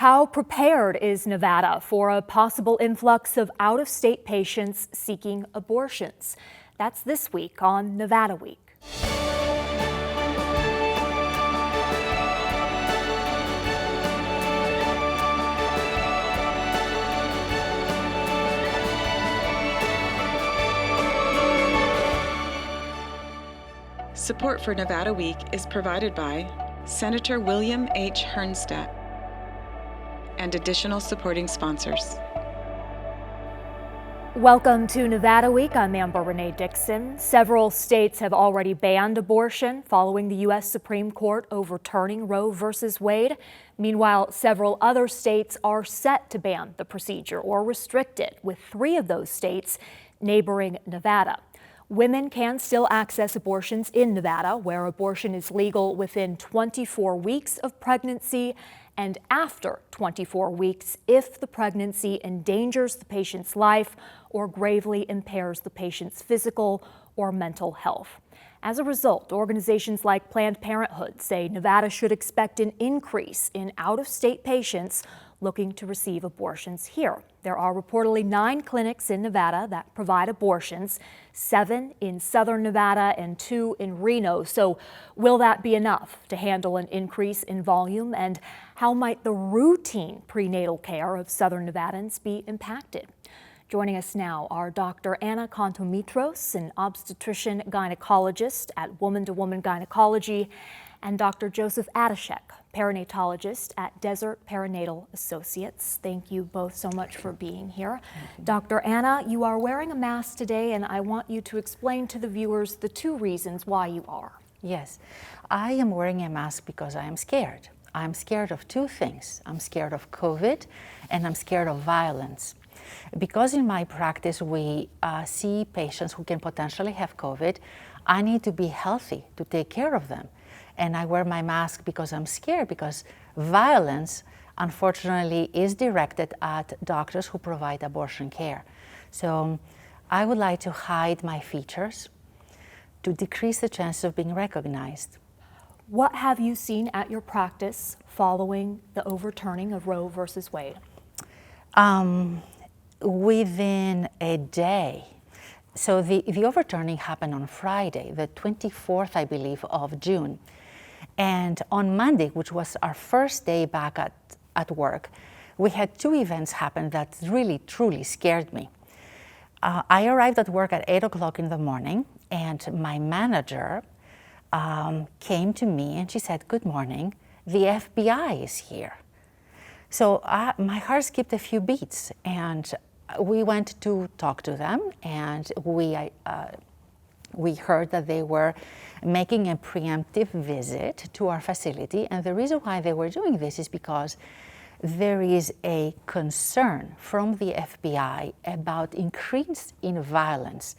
How prepared is Nevada for a possible influx of out-of-state patients seeking abortions? That's this week on Nevada Week. Support for Nevada Week is provided by Senator William H. Hernstadt and additional supporting sponsors. Welcome to Nevada Week. I'm Amber Renee Dixon. Several states have already banned abortion following the U.S. Supreme Court overturning Roe v. Wade. Meanwhile, several other states are set to ban the procedure or restrict it, with 3 of those states neighboring Nevada. Women can still access abortions in Nevada, where abortion is legal within 24 weeks of pregnancy and after 24 weeks if the pregnancy endangers the patient's life or gravely impairs the patient's physical or mental health. As a result, organizations like Planned Parenthood say Nevada should expect an increase in out-of-state patients looking to receive abortions here. There are reportedly 9 clinics in Nevada that provide abortions, 7 in southern Nevada and 2 in Reno. So will that be enough to handle an increase in volume? And how might the routine prenatal care of southern Nevadans be impacted? Joining us now are Dr. Anna Kontomitros, an obstetrician gynecologist at Woman to Woman Gynecology, and Dr. Joseph Adashek, perinatologist at Desert Perinatal Associates. Thank you both so much for being here. Dr. Anna, you are wearing a mask today, and I want you to explain to the viewers the 2 reasons why you are. Yes, I am wearing a mask because I am scared. I'm scared of 2 things. I'm scared of COVID, and I'm scared of violence. Because in my practice we see patients who can potentially have COVID, I need to be healthy to take care of them. And I wear my mask because I'm scared, because violence, unfortunately, is directed at doctors who provide abortion care. So I would like to hide my features to decrease the chances of being recognized. What have you seen at your practice following the overturning of Roe versus Wade? Within a day. So the overturning happened on Friday, the 24th, I believe, of June. And on Monday, which was our first day back at work, we had 2 events happen that really, truly scared me. I arrived at work at 8 o'clock in the morning, and my manager came to me and she said, "Good morning, the FBI is here." So my heart skipped a few beats, and we went to talk to them, and we heard that they were making a preemptive visit to our facility. And the reason why they were doing this is because there is a concern from the FBI about increase in violence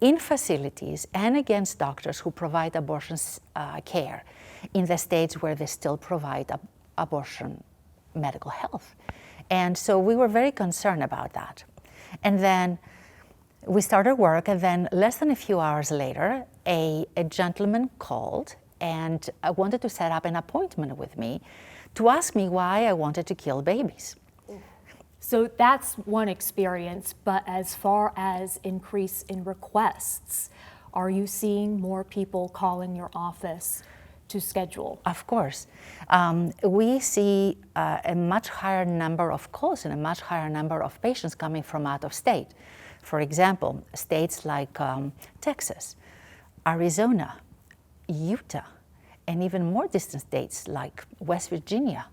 in facilities and against doctors who provide abortion care in the states where they still provide abortion medical health. And so we were very concerned about that. And then we started work, and then less than a few hours later, a gentleman called and wanted to set up an appointment with me to ask me why I wanted to kill babies. So that's one experience, but as far as increase in requests, are you seeing more people calling your office to schedule? Of course. We see a much higher number of calls and a much higher number of patients coming from out of state. For example, states like Texas, Arizona, Utah, and even more distant states like West Virginia,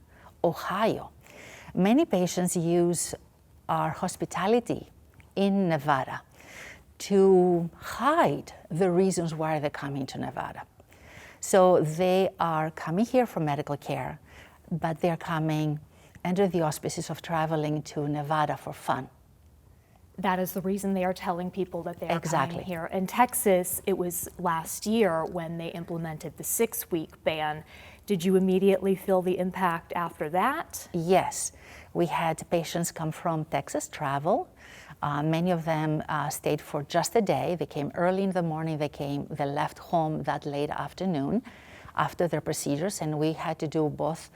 Ohio. Many patients use our hospitality in Nevada to hide the reasons why they're coming to Nevada. So they are coming here for medical care, but they're coming under the auspices of traveling to Nevada for fun. That is the reason they are telling people that they are Exactly. coming here. In Texas, it was last year when they implemented the 6-week ban. Did you immediately feel the impact after that? Yes. We had patients come from Texas, travel. Many of them stayed for just a day. They came early in the morning. They left home that late afternoon after their procedures, and we had to do both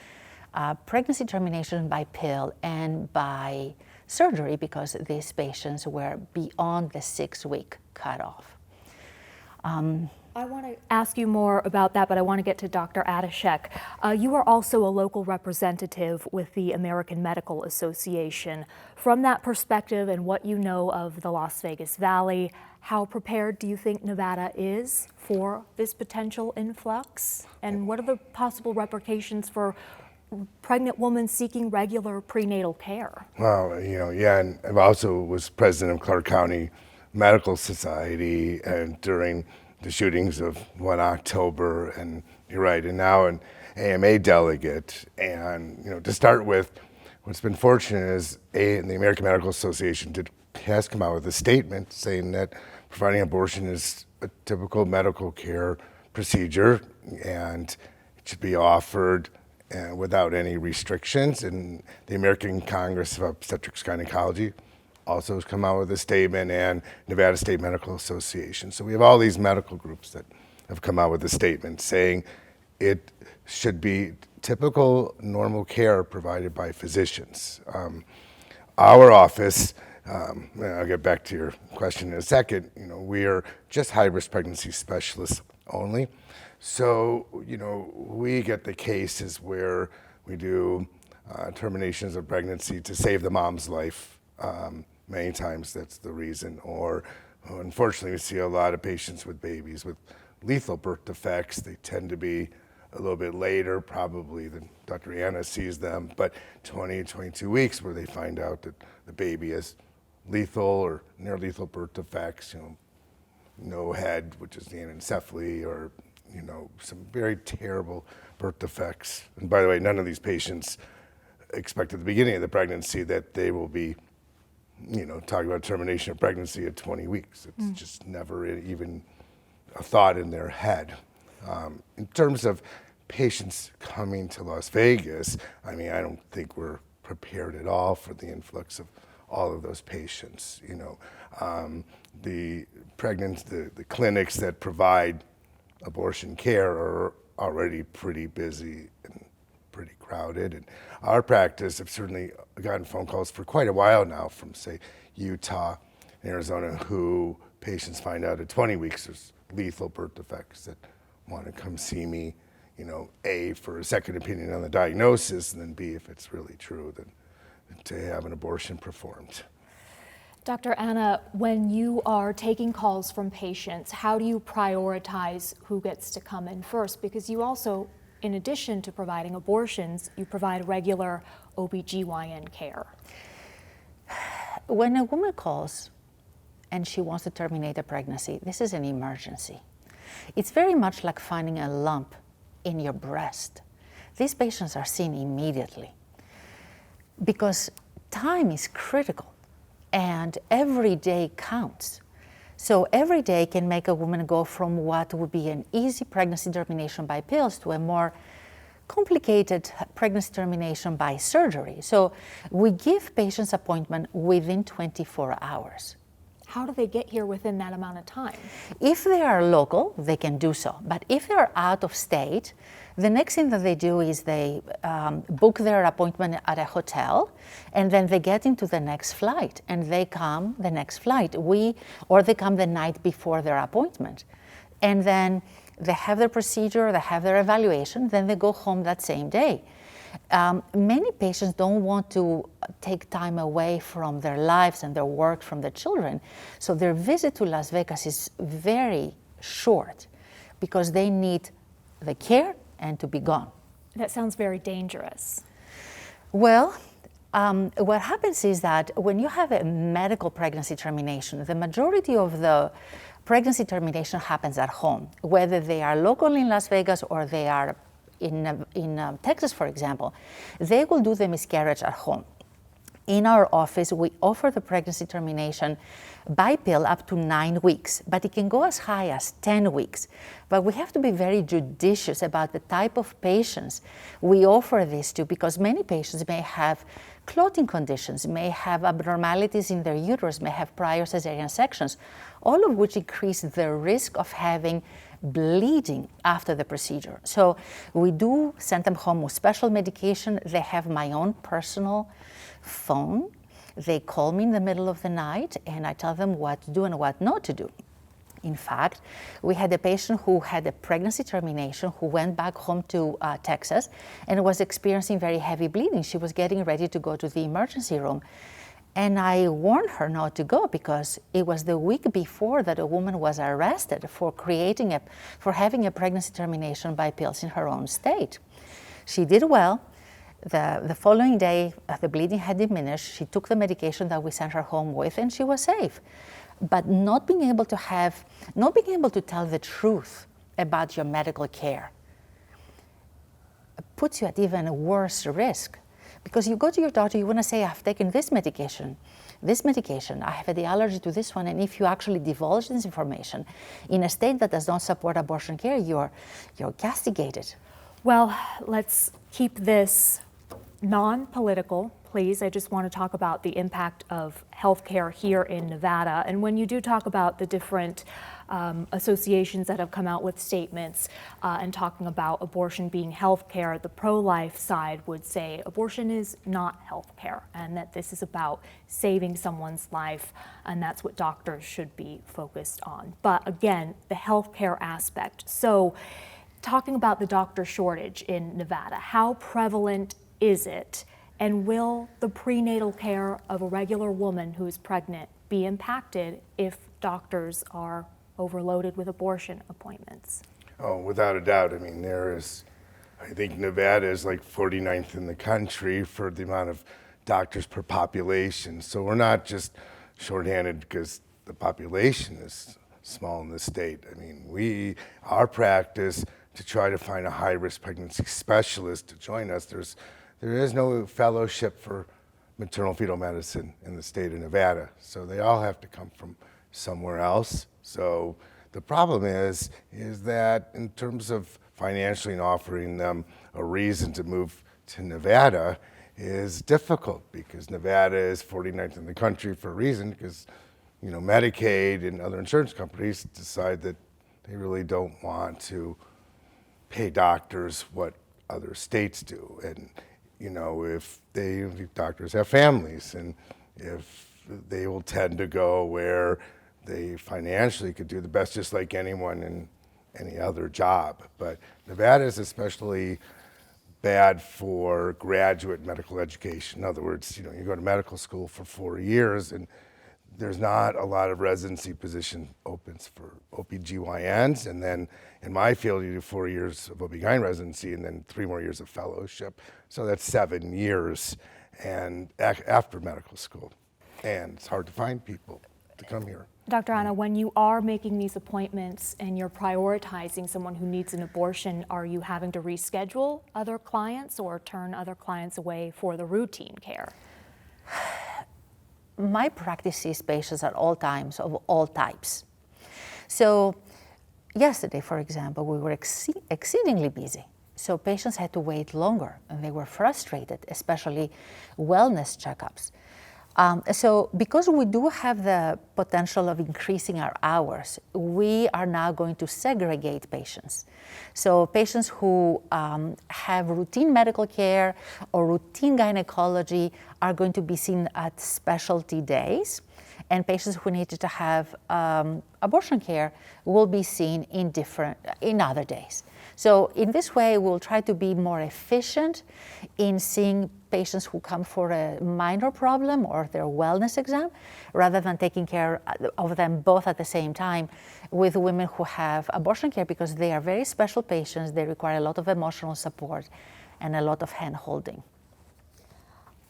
pregnancy termination by pill and by surgery because these patients were beyond the 6-week cutoff. I want to ask you more about that, but I want to get to Dr. Adashek. You are also a local representative with the American Medical Association. From that perspective and what you know of the Las Vegas Valley, how prepared do you think Nevada is for this potential influx? And what are the possible repercussions for pregnant women seeking regular prenatal care? Well, and I also was president of Clark County Medical Society and during the shootings of 1 October, and you're right, and now an AMA delegate. And to start with, what's been fortunate is the American Medical Association has come out with a statement saying that providing abortion is a typical medical care procedure and it should be offered without any restrictions. And the American Congress of Obstetrics Gynecology also has come out with a statement, and Nevada State Medical Association. So we have all these medical groups that have come out with a statement saying it should be typical normal care provided by physicians. Our office, I'll get back to your question in a second, we are just high-risk pregnancy specialists only. So, we get the cases where we do terminations of pregnancy to save the mom's life. Many times that's the reason. Or unfortunately, we see a lot of patients with babies with lethal birth defects. They tend to be a little bit later probably than Dr. Anna sees them, but 20, 22 weeks where they find out that the baby has lethal or near lethal birth defects, no head, which is the anencephaly, or some very terrible birth defects. And by the way, none of these patients expect at the beginning of the pregnancy that they will be talking about termination of pregnancy at 20 weeks. It's just never even a thought in their head. In terms of patients coming to Las Vegas, I don't think we're prepared at all for the influx of all of those patients. The clinics that provide abortion care are already pretty busy and pretty crowded. And our practice, I've certainly gotten phone calls for quite a while now from, say, Utah and Arizona, who patients find out at 20 weeks there's lethal birth defects that want to come see me, A, for a second opinion on the diagnosis, and then B, if it's really true, then to have an abortion performed. Dr. Anna, when you are taking calls from patients, how do you prioritize who gets to come in first? Because you also, in addition to providing abortions, you provide regular OB/GYN care. When a woman calls and she wants to terminate a pregnancy, this is an emergency. It's very much like finding a lump in your breast. These patients are seen immediately because time is critical and every day counts. So every day can make a woman go from what would be an easy pregnancy termination by pills to a more complicated pregnancy termination by surgery. So we give patients appointment within 24 hours. How do they get here within that amount of time? If they are local, they can do so. But if they are out of state, the next thing that they do is they book their appointment at a hotel, and then they get into the next flight, and they come the next flight. Or they come the night before their appointment. And then they have their procedure, they have their evaluation, then they go home that same day. Many patients don't want to take time away from their lives and their work, from their children. So their visit to Las Vegas is very short because they need the care and to be gone. That sounds very dangerous. Well, what happens is that when you have a medical pregnancy termination, the majority of the pregnancy termination happens at home, whether they are local in Las Vegas or they are in Texas, for example. They will do the miscarriage at home. In our office, we offer the pregnancy termination by pill up to 9 weeks, but it can go as high as 10 weeks. But we have to be very judicious about the type of patients we offer this to, because many patients may have clotting conditions, may have abnormalities in their uterus, may have prior cesarean sections, all of which increase the risk of having bleeding after the procedure. So we do send them home with special medication. They have my own personal phone. They call me in the middle of the night and I tell them what to do and what not to do. In fact, we had a patient who had a pregnancy termination who went back home to Texas and was experiencing very heavy bleeding. She was getting ready to go to the emergency room. And I warned her not to go because it was the week before that a woman was arrested for having a pregnancy termination by pills in her own state. She did well. The following day, the bleeding had diminished. She took the medication that we sent her home with, and she was safe. But not being able to tell the truth about your medical care puts you at even a worse risk. Because you go to your doctor, you want to say, I've taken this medication, I have the allergy to this one, and if you actually divulge this information in a state that does not support abortion care, you're castigated. Well, let's keep this non-political, please. I just want to talk about the impact of healthcare here in Nevada. And when you do talk about the different associations that have come out with statements and talking about abortion being healthcare, the pro-life side would say abortion is not healthcare and that this is about saving someone's life, and that's what doctors should be focused on. But again, the healthcare aspect. So talking about the doctor shortage in Nevada, how prevalent is it? And will the prenatal care of a regular woman who's pregnant be impacted if doctors are overloaded with abortion appointments? Oh, without a doubt. I mean, I think Nevada is like 49th in the country for the amount of doctors per population. So we're not just shorthanded because the population is small in the state. I mean, our practice to try to find a high-risk pregnancy specialist to join us, there is no fellowship for maternal fetal medicine in the state of Nevada. So they all have to come from somewhere else. So the problem is that in terms of financially and offering them a reason to move to Nevada is difficult because Nevada is 49th in the country for a reason because, Medicaid and other insurance companies decide that they really don't want to pay doctors what other states do. And, if doctors have families and if they will tend to go where they financially could do the best, just like anyone in any other job. But Nevada is especially bad for graduate medical education. In other words, you go to medical school for 4 years and there's not a lot of residency position opens for OBGYNs. And then in my field, you do 4 years of OB-GYN residency and then 3 more years of fellowship. So that's 7 years and after medical school. And it's hard to find people to come here. Dr. Anna, when you are making these appointments and you're prioritizing someone who needs an abortion, are you having to reschedule other clients or turn other clients away for the routine care? My practice sees patients at all times of all types. So yesterday, for example, we were exceedingly busy. So patients had to wait longer and they were frustrated, especially wellness checkups. So because we do have the potential of increasing our hours, we are now going to segregate patients. So patients who have routine medical care or routine gynecology are going to be seen at specialty days, and patients who need to have abortion care will be seen in other days. So in this way, we'll try to be more efficient in seeing patients who come for a minor problem or their wellness exam, rather than taking care of them both at the same time with women who have abortion care, because they are very special patients. They require a lot of emotional support and a lot of hand-holding.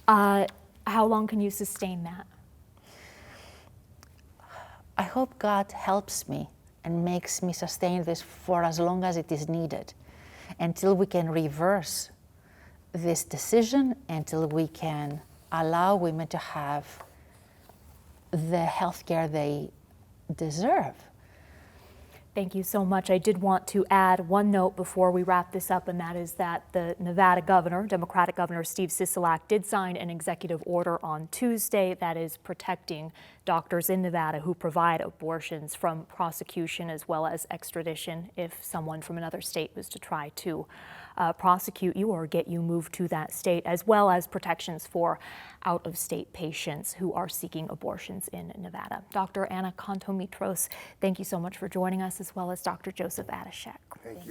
How long can you sustain that? I hope God helps me and makes me sustain this for as long as it is needed, until we can reverse this decision, until we can allow women to have the health care they deserve. Thank you so much. I did want to add one note before we wrap this up, and that is that the Nevada governor, Democratic Governor Steve Sisolak, did sign an executive order on Tuesday that is protecting doctors in Nevada who provide abortions from prosecution as well as extradition if someone from another state was to try to prosecute you or get you moved to that state, as well as protections for out-of-state patients who are seeking abortions in Nevada. Dr. Anna Kontomitros, thank you so much for joining us, as well as Dr. Joseph Adishek. Thank you.